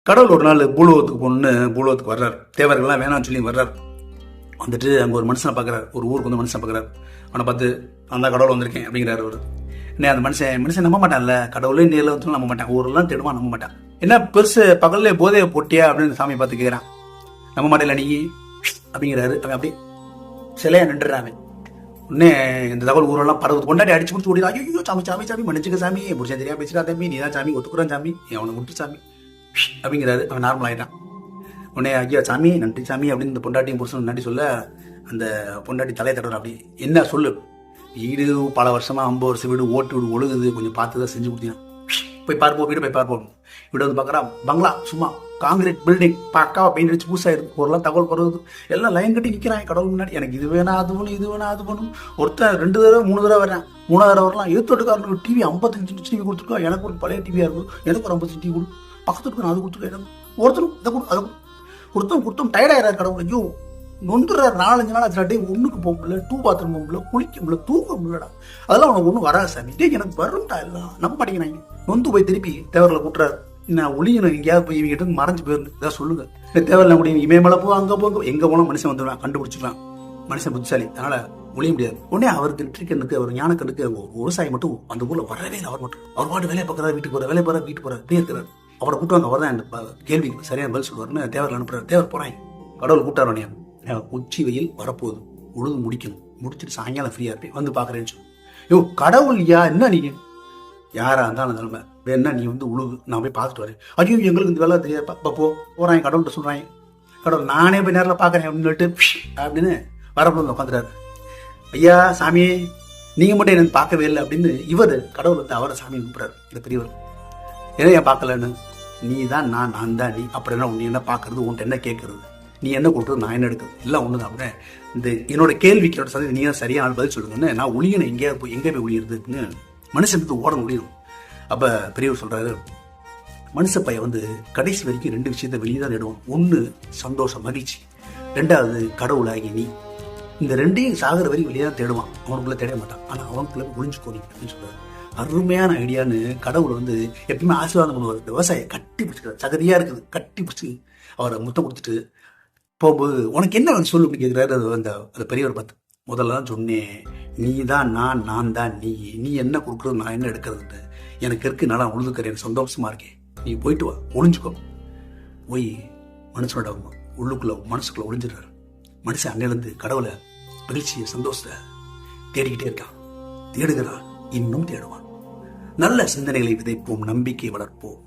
கடவுள் ஒரு நாள் பூலோகத்துக்கு போகணுன்னு பூலோகத்துக்கு வர்றாரு. தேவர்கள்லாம் வேணாம்னு சொல்லி வர்றாரு. வந்துட்டு அங்கே ஒரு மனுஷனை பார்க்குறாரு. ஒரு ஊருக்கு வந்து மனுஷனை பார்க்குறாரு. அவனை பார்த்து அந்த கடவுள் வந்திருக்கேன் அப்படிங்கிறாரு அவர். என்ன அந்த மனுஷன் நம்ப மாட்டான்ல, கடவுளே நேரில் வந்து நம்ப மாட்டான், ஊரெல்லாம் தேடுவான், நம்ப மாட்டான். என்ன பெருசு பகல்ல போதையை போட்டியா அப்படின்னு சாமியை பார்த்து கேட்குறான். நம்ப மாட்டேல நீ அப்படிங்கிறாரு. அவன் அப்படியே சிலையா நின்றுறான். உடனே இந்த தகவல் ஊரெல்லாம் பரவது கொண்டாடி அடிச்சு முடிச்சு ஓடி, ஐயோ சாமி சாமி சாமி மன்னிச்சுக்க சாமி, புருஷன் தெரியா பேசுறா தம்பி, நீ தான் சாமி, ஒத்துக்குறான் சாமி, அவனை முட்டு சாமி அப்படிங்கிறாரு. அவன் நார்மல் ஆகிட்டான். உடனே ஐயா சாமி நன்றி சாமி அப்படின்னு இந்த பொண்டாட்டியும் புருஷன் நன்றி சொல்ல அந்த பொண்டாட்டி தலையை தடுற. அப்படி என்ன சொல்லு, வீடு பல வருஷமா 50 வருஷம் வீடு, ஓட்டு வீடு ஒழுகுது, கொஞ்சம் பார்த்து தான் செஞ்சு கொடுத்தீங்க, போய் பார்ப்போம் வீடு போய் பார்ப்போம். வீடு வந்து பார்க்குறா பங்களா, சும்மா காங்கிரீட் பில்டிங், பக்காவா பெயிண்ட் அடிச்சு புதுசாக இருக்கு, ஒருலாம் தகவல் பரவுது, எல்லாம் லைன் கட்டி நிற்கிறான் கடவுள் முன்னாடி. எனக்கு இது வேணா அது வேணும், இது வேணா அது வேணும். ஒருத்தன் 2 தடவை 3 தடவை வர்றேன், 3வது தடவை வரலாம். எழுத்தோட்டுக்காரனுக்கு டிவி 55 இன்ச் டிவி கொடுத்துருக்கோம், எனக்கு ஒரு பழைய டிவியாக இருக்கும், எனக்கு ஒரு 50 டிவி கொடு, பக்கத்துக்கு நான் அது கொடுத்துருக்கேன், எனக்கு ஒருத்தரும் இதை கொடு அதை கொடுத்தோம் டயர்டாயிராரு கடவுள். ஐயோ நொந்துறாரு. 4-5 நாள் ஆச்சு, ஒன்றுக்கு போக முடியல, 2 பாத்ரூம் போக முடியல, குளிக்க முடியல, தூக்க முடியலடா. அதெல்லாம் அவனுக்கு ஒன்றும் வராது சாமி, டே எனக்கு வரும்டா, எல்லாம் நம்ப மாட்டேங்கிறாங்க. நொந்து போய் திருப்பி தேவர்களை கூட்டுறாரு. நான் ஒளியணும், எங்கேயாவது போய் இவங்க கிட்ட மறைஞ்சு போயிருந்து இதான் சொல்லுங்க. தேவையில்ல முடியும், இமயமலை போ, அங்கே போங்க, எங்கே போனால் மனுஷன் வந்துடுவான், கண்டுபிடிச்சிக்கலாம். மனுஷன் புத்திசாலி, அதனால ஒளிய முடியாது. உடனே அவருக்கு நெற்றிக்கண்ணுக்கு, அவர் ஞானக்கண்ணுக்கு ஒரு விவசாயி மட்டும் அந்த ஊரில் வரவே இல்லை. அவர் மட்டும் அவர் பாட்டு வேலையை பார்க்குறாரு, வீட்டுக்கு போகிற வேலையை போகிற வீட்டுக்கு போகிற அப்படியே இருக்கிறார். அவரை கூட்டுவாங்க, அவர் தான் அந்த கேள்விக்கு சரியான பதில் சொல்லுவார்னு தேவர் அனுப்புறாரு. தேவர் போகிறாங்க, கடவுள் கூட்டாரோனே உச்சி வெயில் வரப்போகுது, உழுது முடிக்கணும், முடிச்சுட்டு சாயங்காலம் ஃப்ரீயாக இருப்பேன் வந்து பார்க்குறேன்னு சொல்லு. யோ கடவுள் யா என்ன நீங்கள் யாரா இருந்தாலும் நிலைமை வேணா நீ வந்து உழுகு, நான் போய் பார்த்துட்டு வரேன். ஐயோ எங்களுக்கு இந்த வேலை தெரியாது, போகிறாங்க கடவுள்கிட்ட சொல்கிறாங்க. கடவுள் நானே போய் நேரில் பார்க்குறேன் அப்படின்னு சொல்லிட்டு அப்படின்னு வரப்போ உட்காந்துட்டாரு. ஐயா சாமி நீங்கள் மட்டும் எனக்கு பார்க்கவே இல்லை அப்படின்னு இவர் கடவுள் வந்து அவரை சாமி கூப்பிட்றாரு. இந்த பெரியவர் ஏன்னா ஏன் பார்க்கலன்னு, நீ தான் நான் தான் நீ, அப்படின்னா நீ என்ன பார்க்கறது, உன்ட்ட என்ன கேட்கறது, நீ என்ன கொடுக்குறது, நான் என்ன எடுக்கிறது, எல்லாம் ஒன்று தான். அப்படின்னு இந்த என்னோட கேள்விக்கோட சந்தை நீ தான் சரியான பதில் சொல்லுங்கன்னு, நான் ஒளியணும் எங்கேயா போய் எங்கே போய் ஒளியிறது அப்படின்னு மனுஷனுக்கு ஓட முடியும். அப்போ பெரியவர் சொல்கிறாரு, மனுஷ பையன் வந்து கடைசி வரைக்கும் 2 விஷயத்த வெளியே தான் தேடுவான். ஒன்று சந்தோஷம் மகிழ்ச்சி, 2வது கடவுளாகி நீ. இந்த 2ஐயும் சாகிற வரைக்கும் வெளியே தான் தேடுவான், அவனுக்குள்ளே தேட மாட்டான். ஆனால் அவனுக்குள்ளே ஒளிஞ்சுக்கோனி அப்படின்னு சொல்கிறார். அருமையான ஐடியான்னு கடவுள் வந்து எப்பயுமே ஆசீர்வாதம் பண்ணுவார். விவசாயம் கட்டி பிடிச்சிக்கிறார், சகதியாக இருக்குது, கட்டி பிடிச்சி அவரை முத்தம் கொடுத்துட்டு போகும்போது உனக்கு என்ன வந்து சொல்லு அப்படின்னு கேட்குறாரு. அந்த பெரியவர் பார்த்து முதல்ல தான் சொன்னேன், நீ தான் நான் தான் நீ என்ன கொடுக்குறது, நான் என்ன எடுக்கிறது, எனக்கு இருக்கு, நல்லா உழுதுக்கிறேன், எனக்கு சந்தோஷமா இருக்கேன், நீ போயிட்டு வா, ஒளிஞ்சுக்கோ. போய் மனுஷனோட உள்ளுக்குள்ள மனசுக்குள்ள ஒளிஞ்சிடுறாரு. மனுஷன் அன்னையிலேருந்து கடவுளை மகிழ்ச்சியை சந்தோஷத்தை தேடிக்கிட்டே இருக்கான், தேடுகிறான், இன்னும் தேடுவான். நல்ல சிந்தனைகளை விதைப்போம், நம்பிக்கை வளர்ப்போம்.